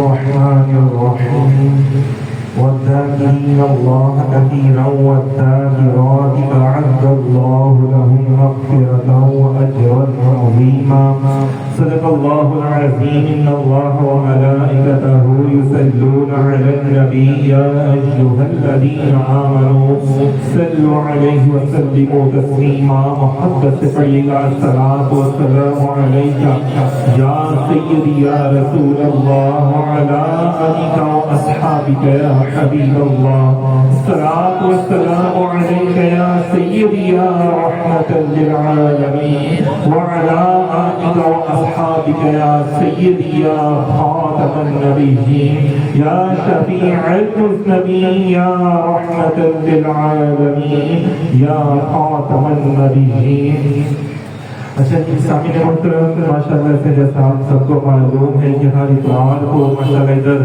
الرحمن الرحيم والذاكرين الله كثيرا والذاكرات أعد الله لهم مغفرة وأجرا عظيما صدق الله العظيم إن الله وملائكته يصلون على النبي يا أيها الذين آمنوا صلوا عليه وسلموا تسليما محبت سے پڑھیے گا الصلاة والسلام عليك يا سيدي يا رسول الله وعلى آلك وأصحابك يا حبيب الله الصلاة والسلام عليك يا سيدي يا رحمة للعالمين وعلى آلك وأصحابك يا سيدي يا خاتم النبيين يا شفيع المذنبين يا رحمة للعالمين يا خاتم النبيين. اچھا جی سامعین محترم ماشاءاللہ سے جیسا آپ سب کو معلوم ہے کہ ہر اتوار کو ماشاءاللہ ادھر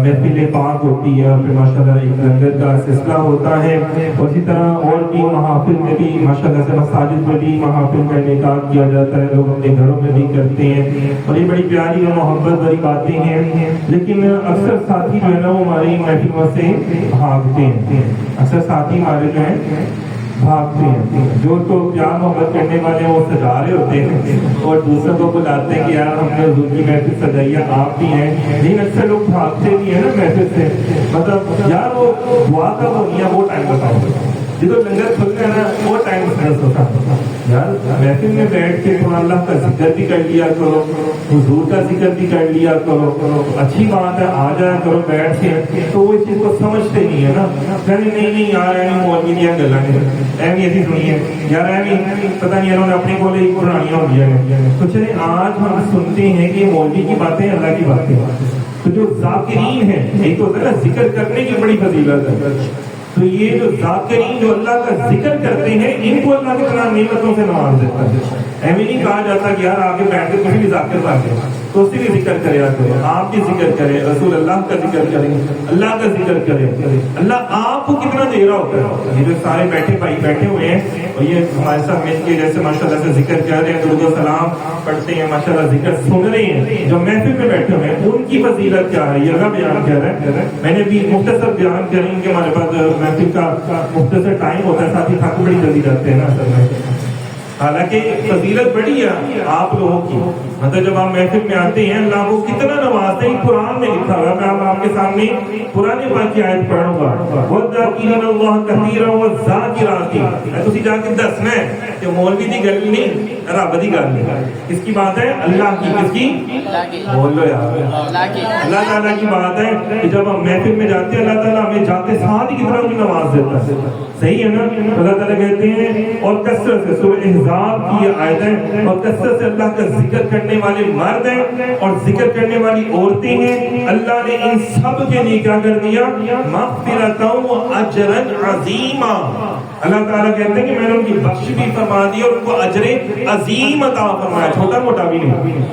محفل پاک ہوتی ہے اور پھر ماشاءاللہ ایک لنگر کا سلسلہ ہوتا ہے. اسی طرح اور بھی محافل میں بھی ماشاءاللہ سے مساجد میں بھی محافل کا انعقاد کیا جاتا ہے, لوگ اپنے گھروں میں بھی کرتے ہیں اور یہ بڑی پیاری اور محبت بھری باتیں ہیں. لیکن اکثر ساتھی جو ہے نا وہ ہماری محفلوں سے بھاگتے ہیں, اکثر ساتھی ہمارے جو ہیں بھاگتے ہیں. جو تو پیار محبت کرنے والے وہ سجا رہے ہوتے ہیں اور دوسروں کو بلاتے ہیں کہ یار ہم نے حضور کی محفل سجائی ہے, آپ بھی ہیں. لیکن اکثر لوگ بھاگتے بھی ہیں نا محفل سے, مطلب یار وہ دعا کا وہ نہیں ہے, وہ ٹائم بتاؤ جب لنگر کھلتا ہے نا وہ ٹائم بس ہوتا ہے. یار محفل میں بیٹھ کے تھوڑا اللہ کا ذکر بھی کر لیا کرو, حضور کا ذکر بھی کر لیا کرو, اچھی بات ہے آ جایا کرو بیٹھ کے. تو وہ اس چیز کو سمجھتے نہیں ہے نا, کہنے نہیں یار مولوی دیا گلا ایوی ایسی سنی ہے یار ایوی پتہ نہیں انہوں نے اپنے کو لے پرانیاں ہو گیا ہے. تو چلے آج ہم سنتے ہیں کہ مولوی کی باتیں اللہ کی باتیں. تو جو ذاکرین ہیں ایک تو ہوتا ہے نا ذکر کرنے کی بڑی فضیلت ہے, تو یہ جو ذاکرین جو اللہ کا ذکر کرتے ہیں ان کو اللہ کے طرح نعمتوں سے نواز دیتا ہے. ایویں نہیں کہا جاتا کہ یار آگے بیٹھ کے کچھ بھی ذاکر باقی تو اسی بھی ذکر کرے, آپ بھی ذکر کریں, رسول اللہ کا ذکر کریں, اللہ کا ذکر کریں. اللہ آپ کو کتنا دے رہا ہوتا ہے. یہ جو سارے بیٹھے بھائی بیٹھے ہوئے ہیں اور یہ ہمارے ساتھ مل کے جیسے ماشاءاللہ سے ذکر کر رہے ہیں, درود و سلام پڑھتے ہیں, ماشاءاللہ ذکر سن رہے ہیں, جو محفل میں بیٹھے ہوئے ہیں ان کی فضیلت کیا ہے یہ اللہ بیان کر رہا ہے. میں نے بھی مختصر بیان کریں کہ ہمارے پاس محفل کا مختصر ٹائم ہوتا ہے, ساتھ ہی تھک بڑی جلدی جاتے ہیں نا اصل میں. حالانکہ فضیلت بڑی ہے آپ لوگوں کی, مطلب جب آپ محفل میں آتے ہیں اللہ کو کتنا نوازتے ہیں. قرآن میں لکھا ہوا ہے, میں آپ کے سامنے قرآن پاک کی آیت پڑھوں گا, وَالذَّاكِرِينَ اللَّهَ كَثِيرًا وَالذَّاكِرَاتِ. تسی جا کے دسنا ہے کہ مولوی دی گل نہیں رب دی گل ہے. کس کی بات ہے؟ اللہ کی. کس کی؟ بول لو یار, اللہ تعالیٰ کی بات ہے کہ جب ہم محفل میں جاتے ہیں اللہ تعالیٰ ہمیں جاتے ساتھ ہی کی طرح بھی نواز دیتا ہے. صحیح ہے نا. اللہ تعالیٰ کہتے ہیں اور کثرت سے, سورہ احزاب کی یہ آیت ہے, اور کثرت سے اللہ کا ذکر کرنے والے مرد ہیں اور ذکر کرنے والی عورتیں ہیں. اللہ نے ان سب کے لیے کیا کر دیا؟ مغفرۃ و اجرا عظیما. اللہ تعالیٰ کہتے ہیں کہ میں نے ان کی بخش بھی فرما دی اور ان کو اجر عظیم عطا فرمایا, چھوٹا موٹا بھی نہیں.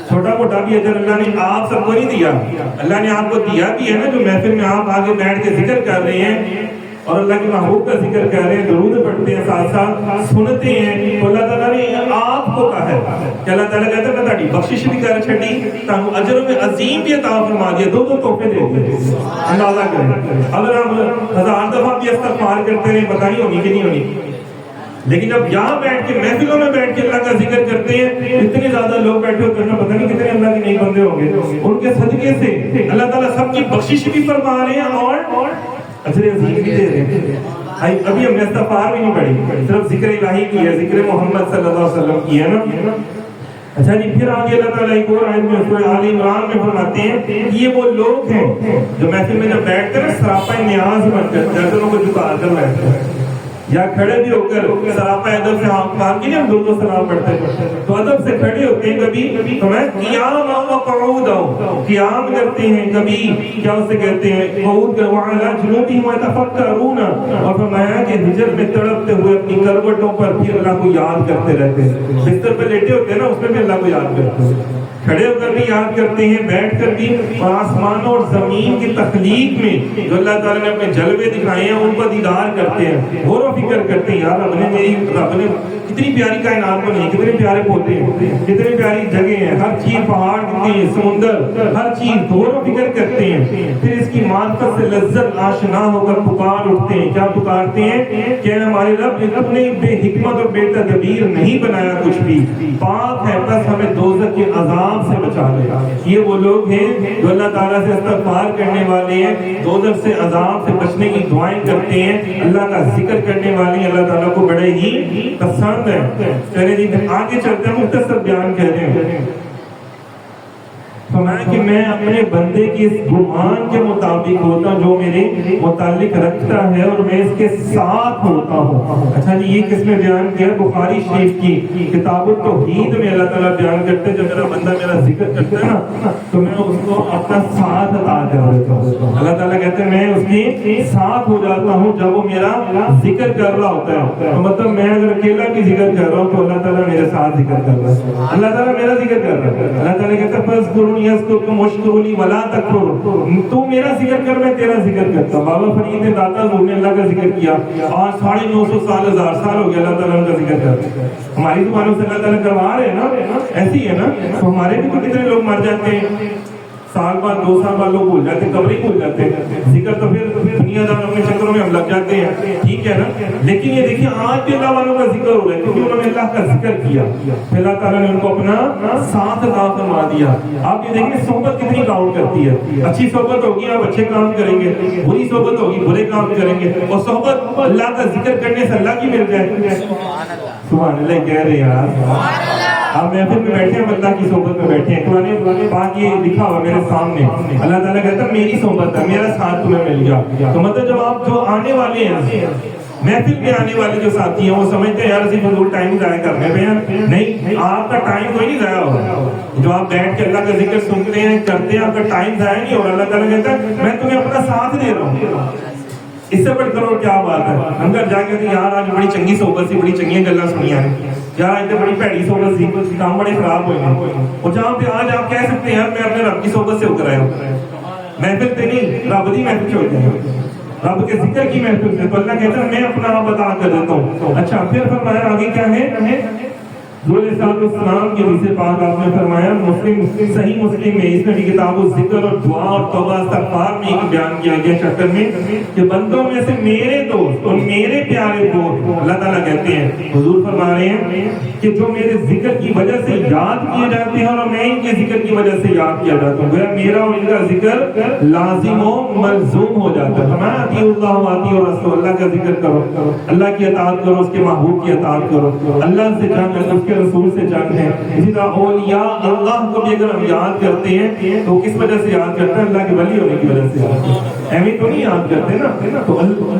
چھوٹا موٹا بھی اجر اللہ نے آپ سب کو نہیں دیا, اللہ نے آپ کو دیا بھی ہے نا. جو محفل میں آپ آگے بیٹھ کے ذکر کر رہے ہیں اور اللہ کے محبوب کا ذکر کر رہے ہیں, درود پڑھتے ہیں, ساتھ ساتھ سنتے ہیں, تو اللہ تعالیٰ نے آپ کو کہا ہے کہ اللہ تعالیٰ کہتا ہے میں تہاڈی بخشش بھی کر چھڈی, تانوں اجر میں عظیم بھی عطا فرما دیا. دو تحفے دے دیے. اندازہ کریں اگر ہم 1000 دفعہ بھی استغفار کرتے رہے پتہ نہیں ہونی کہ نہیں ہونی, لیکن جب یہاں بیٹھ کے محفلوں میں بیٹھ کے اللہ کا ذکر کرتے ہیں اتنے زیادہ لوگ بیٹھے ہوتے ہیں, پتہ نہیں کتنے اللہ کے نہیں بندے ہوں گے. ان کے صدقے سے اللہ تعالیٰ سب کی بخشش بھی فرما رہے ہیں اور اجر عظیم بھی دے رہے ہیں. ابھی ہم نے استغفار بھی نہیں پڑھی, صرف ذکر الہی کی ہے, ذکر محمد صلی اللہ علیہ وسلم کی ہے نا. اچھا جی پھر آگے اللہ تعالیٰ ایک اور آیت میں سورہ آل عمران میں فرماتے ہیں یہ وہ لوگ ہیں جو محفل میں جب بیٹھ کر سراپا نیاز بن کر گردنوں کو جھکا کر بیٹھتے ہیں یا کھڑے بھی ہو کر سراپا ادب سے ہاتھ مار کے ہم دونوں سلام پڑھتے ہیں, تو ادب سے کھڑے ہوتے ہیں. کبھی تو میں قیام و قعود قیام کرتے ہیں, کبھی کیا اسے کہتے ہیں قعود کر وعلی جنوبہم یتفکرون, اور فرمایا کہ ہجر میں تڑپتے ہوئے اپنی کروٹوں پر بھی اللہ کو یاد کرتے رہتے ہیں. بستر پہ لیٹے ہوتے ہیں نا اس میں بھی اللہ کو یاد کرتے ہیں, کھڑے ہو کر بھی یاد کرتے ہیں, بیٹھ کر بھی, اور آسمانوں اور زمین کی تخلیق میں جو اللہ تعالیٰ نے اپنے جلوے دکھائے ہیں ان کا دیدار کرتے ہیں, غور و فکر کرتے ہیں یار رب نے کتنی پیاری کائنات بنی ہے، کتنے پیارے پودے ہیں، کتنی پیاری جگہ ہیں، ہر چیز پہاڑ کتنی سمندر ہر چیز غور و فکر کرتے ہیں، پھر اس کی معرفت سے لذت آشنا ہو کر پکار اٹھتے ہیں. کیا پکارتے ہیں کہ ہمارے رب نے بے حکمت اور بے تدبیر نہیں بنایا کچھ بھی، پاک ہے بس ہمیں دوزخ کے عذاب سے بچا لے. یہ وہ لوگ ہیں جو اللہ تعالیٰ سے استغفار کرنے والے ہیں، دوزخ سے عذاب سے بچنے کی دعائیں کرتے ہیں، اللہ کا ذکر کرنے والے ہیں، اللہ تعالیٰ کو بڑے ہی پسند ہے. چلے جی آگے چلتے ہیں، مختصر بیان کہہ رہے ہیں. فرمایا کہ میں اپنے بندے کی اس گمان کے مطابق ہوتا ہوں جو میرے متعلق رکھتا ہے اور میں اس کے ساتھ ہوتا ہوں. اچھا جی یہ کس میں بیان کیا؟ بخاری شریف کی کتاب التوحید میں اللہ تعالیٰ بیان کرتے ہیں جب میرا بندہ میرا ذکر کرتا ہے نا تو میں اس کو اپنا ساتھ عطا کر دیتا ہوں. اللہ تعالیٰ کہتے ہیں میں اس کے ساتھ ہو جاتا ہوں جب وہ میرا ذکر کر رہا ہوتا ہے. تو مطلب میں اگر اکیلا بھی ذکر کر رہا ہوں تو اللہ تعالیٰ میرے ساتھ ذکر کر رہا ہے، اللہ تعالیٰ میرا ذکر کر رہا ہے. اللہ تعالیٰ کہتا ہے فَاذْكُرُونِي يَذْكُرْكُمْ وَاشْكُرُوا لِي وَلَا تَكْفُرُونِ. تو میرا ذکر کر میں تیرا ذکر کرتا ہوں. بابا فرید داتا حضور نے اللہ کا ذکر کیا، آج 950 سال 1000 سال ہو گیا اللہ تعالیٰ کا ذکر کرتا ہے. ہماری زبانوں سے اللہ تعالیٰ کروا رہے ہیں نا، ایسی ہے نا. تو ہمارے بھی تو کتنے لوگ مر جاتے ہیں، سال بعد 2 سال بعد لوگ بھول جاتے ہیں، قبر ہی بھول جاتے ہیں. ذکر تو پھر دنیا دار اپنے چکروں میں ہم لگ جاتے ہیں، ٹھیک ہے نا. لیکن یہ دیکھیے آج بھی اللہ والوں کا ذکر ہو رہا ہے کیونکہ انہوں نے اللہ کا ذکر کیا، پھر اللہ تعالیٰ نے ان کو اپنا ساتھ عطا فرما دیا. آپ یہ دیکھیں صحبت کتنی کاؤنٹ کرتی ہے. اچھی صحبت ہوگی آپ اچھے کام کریں گے، بری صحبت ہوگی برے کام کریں گے. اور صحبت اللہ کا ذکر کرنے سے اللہ کی مل جائے. سبحان اللہ کہہ رہے یار. آپ محفل میں بیٹھے ہیں، اللہ کی صحبت میں بیٹھے ہیں. قرآن پاک یہ لکھا ہوا میرے سامنے، اللہ تعالیٰ کہتا ہے میری صحبت ہے، میرا ساتھ تمہیں مل گیا. تو مطلب جب آپ جو آنے والے ہیں محفل میں آنے والے جو ساتھی ہیں وہ سمجھتے ہیں یار صرف فضول ٹائم ضائع کرنے پہ ہیں. نہیں، آپ کا ٹائم کوئی نہیں ضائع ہو. جو آپ بیٹھ کے اللہ کا ذکر سنتے ہیں کرتے ہیں آپ کا ٹائم ضائع نہیں ہو رہا. اللہ تعالیٰ کہتا ہے میں تمہیں اپنا ساتھ دے رہا ہوں. اس سے بڑھ کر کیا بات ہے. اندر جا کے یار آج بڑی چنگی صحبت سی، بڑی چنگی گلاں سنیاں ہیں یار، اتنے بڑی بھڑی صحبت سی، کام بڑے خراب ہوئے ہیں. اور جہاں پہ آج آپ کہہ سکتے ہیں یار میں اپنے رب کی صحبت سے ہو کر آیا ہوں، محفل پہ نہیں رب دی محفل سے ہوتے ہیں، رب کے ذکر کی محفل سے. تو اللہ کہتا ہے میں اپنا آپ عطا کر دیتا ہوں. اچھا پھر فرمایا آگے کیا ہے؟ حضور علیہ السلام کی حدیث پاک آپ نے فرمایا مسلم صحیح مسلم میں، اس میں بھی کتاب الذکر اور دعا اور توبہ استغفار میں ایک بیان کیا گیا چیپٹر میں کہ بندوں میں سے میرے دوست اور میرے پیارے دوست اللہ تعالیٰ کہتے ہیں، حضور فرما رہے ہیں کہ جو میرے ذکر کی وجہ سے یاد کیے جاتے ہیں اور میں ان کے ذکر کی وجہ سے یاد کیا جاتا ہوں، گویا میرا اور ان کا ذکر لازم و ملزوم ہو جاتا ہے. فرمایا اطیعوا اللہ واطیعوا الرسول، اللہ کا ذکر کرو، اللہ کی اطاعت کرو، اس کے محبوب کی اطاعت کرو، اللہ سے جان اس کے رسول سے جان ہے. اسی طرح اولیاء اللہ کو بھی اگر ہم یاد کرتے ہیں تو کس وجہ سے یاد کرتے ہیں؟ اللہ کے ولی ہونے کی وجہ سے. ایویں تو نہیں یاد کرتے نا.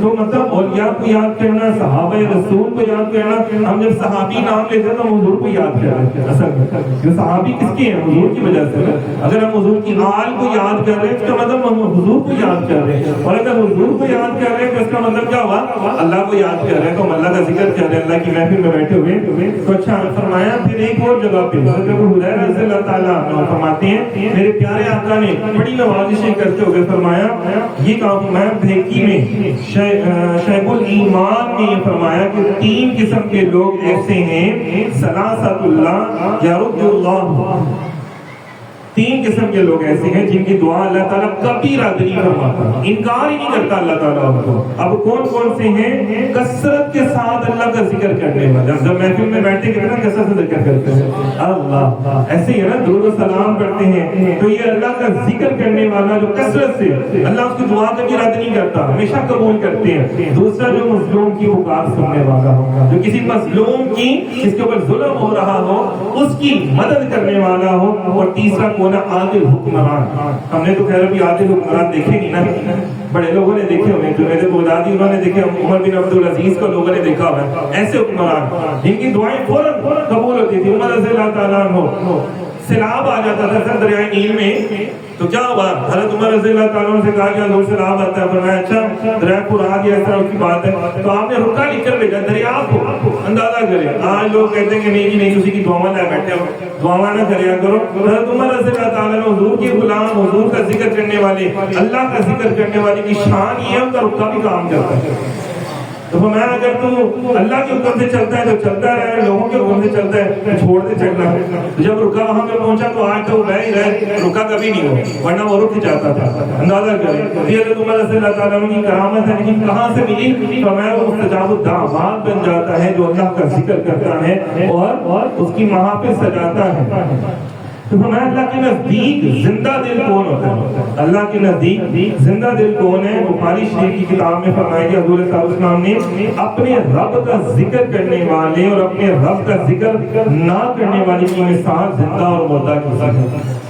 تو مطلب اولیاء کو یاد کرنا، صحابہ رسول کو یاد کرنا. ہم جب صحابی نام لیتے ہیں تو حضور کو یاد کر رہے ہیں. اصل میں جو صحابی کس کے ہیں؟ حضور کی وجہ سے. اگر ہم حضور کی آل کو یاد کر رہے ہیں اس کا مطلب ہم حضور کو یاد کر رہے ہیں، اور اگر حضور کو یاد کر رہے ہیں تو اس کا مطلب کیا ہوا؟ اللہ کو یاد کر رہے ہیں. تو ہم اللہ کا ذکر کر رہے ہیں اللہ کی محفل میں بیٹھے ہوئے. تو اچھا فرمایا پھر ایک اور جگہ پہ حضرت ابو ہریرہ رضی اللہ تعالیٰ عنہ فرماتے ہیں میرے پیارے آقا نے بڑی نوازشیں کرتے ہوئے فرمایا یہ کام میں بھیکی میں شیخ الایمان نے یہ فرمایا کہ 3 قسم کے لوگ ایسے ہیں ثلاثۃ اللہ یرد اللہ، 3 قسم کے لوگ ایسے ہیں جن کی دعا اللہ تعالیٰ کبھی رد نہیں فرماتا، انکار ہی نہیں کرتا اللہ تعالیٰ ان کو. اب کون کون سے ہیں؟ کثرت کے ساتھ اللہ کا ذکر کرنے والے. جب محفل میں بیٹھتے ہیں نا کثرت سے ذکر کرتے ہیں اللہ، ایسے ہی ہے نا درود و سلام پڑھتے ہیں. تو یہ اللہ کا ذکر کرنے والا جو کثرت سے اللہ اس کی دعا کبھی رد نہیں کرتا، ہمیشہ قبول کرتے ہیں. دوسرا جو مظلوم کی پکار سننے والا ہو، جو کسی مظلوم کی جس کے اوپر ظلم ہو رہا ہو اس کی مدد کرنے والا ہو. اور تیسرا عادل حکمران. ہم نے تو خیر ابھی عادل حکمران دیکھے نہیں نا، بڑے لوگوں نے دیکھے ہوئے، جو میرے بغدادی انہوں نے دیکھے، عمر بن عبدالعزیز کو لوگوں نے دیکھا ہوا ہے. ایسے حکمران جن کی دعائیں فوراً قبول ہوتی تھی. عمر رضی اللہ تعالیٰ عنہ سیلاب آ جاتا تھا سر دریائے نیل میں تو کیا ہوا؟ حضرت عمر رضی اللہ تعالیٰ عنہ سے کہا کہ حضور سیلاب آتا ہے. فرمایا اچھا دریا پورا گیا، اس طرح کی بات ہے. تو آپ نے رکا لکھ کر بھیجا دریا کو اندازہ کرے. آج لوگ کہتے ہیں کہ نہیں جی نہیں کسی کی دعا نہ بیٹھے ہو، دعا نہ کریا کرو. حضرت عمر رضی اللہ تعالیٰ عنہ حضور کے غلام، حضور کا ذکر کرنے والے، اللہ کا ذکر کرنے والے کی شان یہ ہے ان کا رکا بھی کام کرتا ہے. تو فرمایا اگر تو اللہ کے حکم سے چلتا ہے تو چلتا رہے, لوگوں کے حکم سے چلتا ہے تو چھوڑ دے چلنا. جب رکا وہاں پہ پہنچا تو آج تو رہ ہی رہے, رکا کبھی نہیں ہو, ورنہ وہ رک جاتا تھا. اندازہ کریں رضی اللہ صلی اللہ تعالیٰ عنہ کی کرامت ہے, لیکن کہاں سے ملی؟ فرمایا وہ مستجاب الدعوات بن جاتا ہے جو اللہ کا ذکر کرتا ہے اور اس کی محافل سجاتا ہے. تو فرمایا اللہ کے نزدیک زندہ دل کون ہوتا ہے؟ اللہ کے نزدیک زندہ دل کون ہے؟ بخاری شریف کی کتاب میں فرمایا کہ حضور صلی اللہ علیہ وسلم نے اپنے رب کا ذکر کرنے والے اور اپنے رب کا ذکر نہ کرنے والے کی مثال زندہ اور مردہ کی ہے.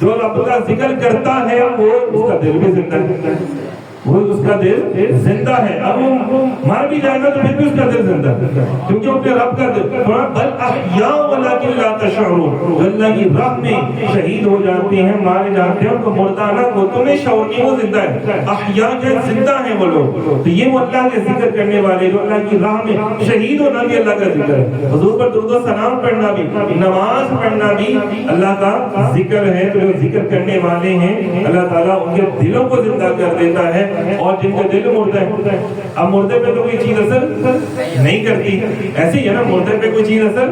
جو رب کا ذکر کرتا ہے وہ اس کا دل بھی زندہ ہے, وہ اس کا دل زندہ ہے. اب وہ مر بھی جائے گا تو پھر بھی اس کا دل زندہ ہے, کیونکہ اپنے رب کا دل بل احیاء ولکن لا تشعرون, جو اللہ کی راہ میں شہید ہو جاتے ہیں, مارے جاتے ہیں, ان کو مردہ نہ کو تمہیں شعور نہیں, وہ زندہ ہے. احیاء جو زندہ ہیں وہ لوگ, تو یہ وہ اللہ کے ذکر کرنے والے جو اللہ کی راہ میں شہید ہونا بھی اللہ کا ذکر ہے. حضور پر درود و سلام پڑھنا بھی, نماز پڑھنا بھی اللہ کا ذکر ہے. تو جو ذکر کرنے والے ہیں اللہ تعالیٰ ان کے دلوں کو زندہ کر دیتا ہے, اور جن کا دل مردہ ہے. اب مردے پہ تو کوئی چیز اثر نہیں کرتی, ایسے ہی ہے نا, مردے پہ کوئی چیز اثر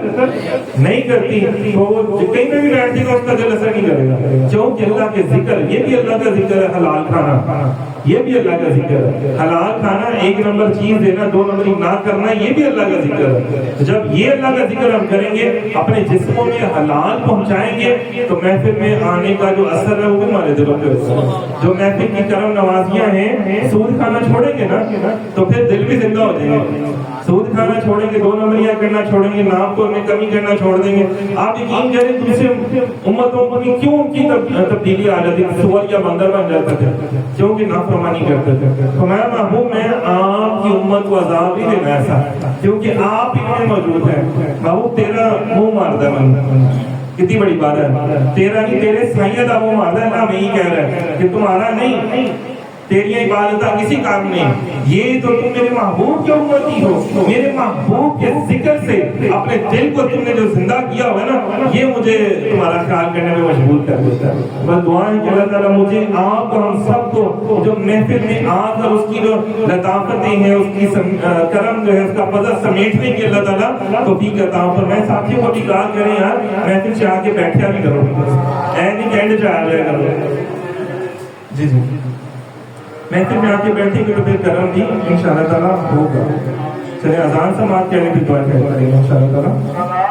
نہیں کرتی, تو وہ کہیں پہ بھی بیٹھ جائے گا اس کا دل اثر نہیں کرے گا. کیونکہ اللہ کے ذکر, یہ بھی اللہ کا ذکر ہے. حلال کھانا یہ بھی اللہ کا ذکر ہے. حلال کھانا, ایک نمبر چیز دینا, دو نمبر نہ کرنا, یہ بھی اللہ کا ذکر ہے. جب یہ اللہ کا ذکر ہم کریں گے, اپنے جسموں میں حلال پہنچائیں گے, تو محفل میں آنے کا جو اثر ہے وہ بھی ہمارے دلوں پہ ہوگا. جو محفل کی کرم نوازیاں ہیں, سود کھانا چھوڑیں گے نا تو پھر دل بھی زندہ ہو جائیں گے. سود کھانا چھوڑیں گے, دو نمبریاں کرنا چھوڑیں گے, نام کو کمی کرنا چھوڑ دیں گے. آپ یقین کریں دوسرے امتوں کو کیوں ان کی تبدیلی آ جاتی, سور یا بندر بن جاتا تھا, کیونکہ نافرمانی کرتے تھے. تو میں محبوب, میں آپ کی امت کو عذاب ہی دینا ایسا, کیونکہ آپ ہی میں موجود ہیں. محبوب تیرا منہ مارتا ہے, کتنی بڑی بات ہے, تیرا نہیں تیرے سائیہ کا منہ مارتا ہے. اللہ میں ہی کہہ رہا ہے کہ تمہارا نہیں, تیری عبادت کسی کام نہیں. یہ تو تم میرے محبوب کی امتی ہو, میرے محبوب کے ذکر سے اپنے دل کو تم نے جو زندہ کیا ہوا ہے نا, یہ مجھے تمہارا خیال کرنے میں مجبور کر دیتا ہے. بس دعا ہے کہ اللہ تعالیٰ مجھے, آپ کو, ہم سب کو جو محفل میں آ کر اس کی جو لطافتیں ہیں, اس کی کرم جو ہے, اس کا فضل سمیٹنے کی اللہ تعالیٰ توفیق عطا فرمائے. ساتھیوں کو بھی کہا کریں یار محفل سے آ کے بیٹھا بھی کرو, اینڈ اینڈ سے آ جائے کرو. جی جی, محفل میں آ کے بیٹھیں گے تو پھر کرم بھی انشاءاللہ تعالیٰ ہوگا. چلے اذان سماعت کرنے کی دعا کریں گے انشاءاللہ تعالیٰ.